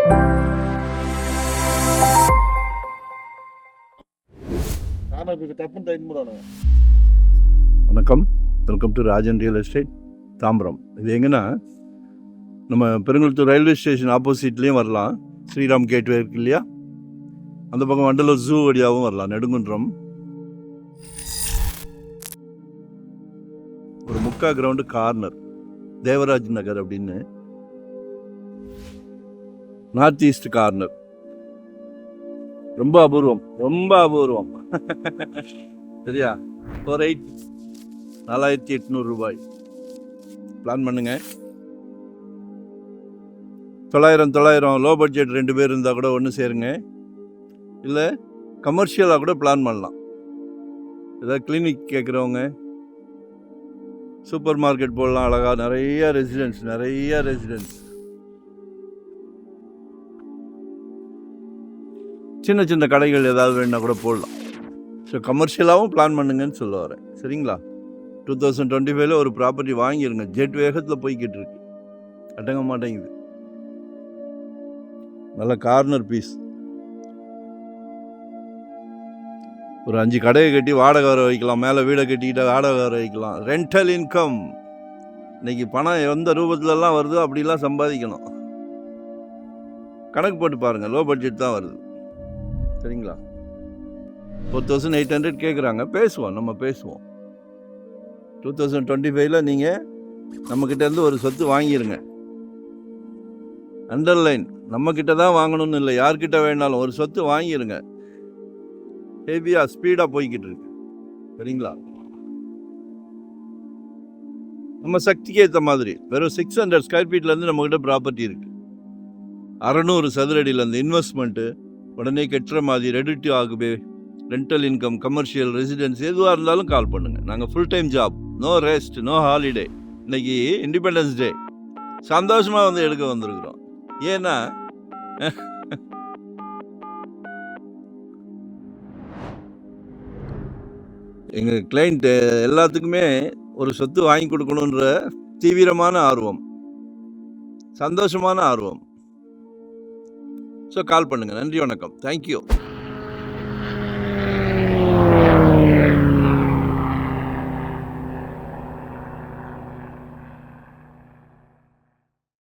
வணக்கம், welcome to Rajan real estate Tambaram. இது எங்கன்னா நம்ம பெருங்குளத்தூர் ரயில்வே ஸ்டேஷன் ஆப்போசிட்லேயும் வரலாம். ஸ்ரீராம் கேட்வே இருக்கு இல்லையா, அந்த பக்கம் வண்டலூர் ஜூ வழியாகவும் வரலாம். நெடுங்குன்றம் ஒரு முக்கா கிரவுண்டு கார்னர், தேவராஜ் நகர் அப்படின்னு நார்த் ஈஸ்ட் கார்னர். ரொம்ப அபூர்வம் சரியா? 4,800 ரூபாய். பிளான் பண்ணுங்க. 900 லோ பட்ஜெட் 2 பேர் இருந்தால் கூட ஒன்று சேருங்க. இல்லை கமர்ஷியலாக கூட பிளான் பண்ணலாம். ஏதாவது கிளினிக் கேட்குறவங்க, சூப்பர் மார்க்கெட் போடலாம். அழகாக நிறைய ரெசிடென்ஸ் சின்ன கடைகள் ஏதாவது வேணுன்னா கூட போடலாம். ஸோ கமர்ஷியலாகவும் பிளான் பண்ணுங்கன்னு சொல்ல வரேன். சரிங்களா? 2025 ஒரு ப்ராப்பர்ட்டி வாங்கிடுங்க. ஜெட் வேகத்தில் போய்கிட்டு இருக்கு, அடங்க மாட்டேங்குது. நல்ல கார்னர் பீஸ். ஒரு 5 கடையை கட்டி வாடகை வர வைக்கலாம். மேலே வீடை கட்டிக்கிட்ட வாடகை வர வைக்கலாம். Rental income. இன்னைக்கு பணம் எந்த ரூபத்துலலாம் வருதோ அப்படிலாம் சம்பாதிக்கணும். கணக்கு போட்டு பாருங்கள். லோ பட்ஜெட் தான் வருது. சரிங்களா? 4,800 கேட்குறாங்க. நம்ம பேசுவோம். 2025 நீங்கள் நம்மக்கிட்ட இருந்து ஒரு சொத்து வாங்கிடுங்க. அண்டர்லைன், நம்மக்கிட்ட தான் வாங்கணும்னு இல்லை, யார்கிட்ட வேணாலும் ஒரு சொத்து வாங்கிடுங்க. ஹெவியாக ஸ்பீடாக போய்கிட்டு இருக்கு. சரிங்களா? நம்ம சக்திக்கு ஏற்ற மாதிரி வெறும் 600 ஸ்கொயர் ஃபீட்லேருந்து நம்மக்கிட்ட ப்ராப்பர்ட்டி இருக்குது. 600 சதுரடியிலேருந்து இன்வெஸ்ட்மெண்ட்டு உடனே கட்டுற மாதிரி, ready to occupy, rental income, commercial, residence எதுவாக இருந்தாலும் கால் பண்ணுங்கள். நாங்கள் full time job, no rest, no holiday. இன்னைக்கு இண்டிபெண்டன்ஸ் டே, சந்தோஷமாக வந்து எடுக்க வந்திருக்கிறோம். ஏன்னா எங்கள் கிளைண்ட் எல்லாத்துக்குமே ஒரு சொத்து வாங்கி கொடுக்கணுன்ற தீவிரமான ஆர்வம், சந்தோஷமான ஆர்வம். ஸோ கால் பண்ணுங்கள். நன்றி, வணக்கம், தேங்க்யூ.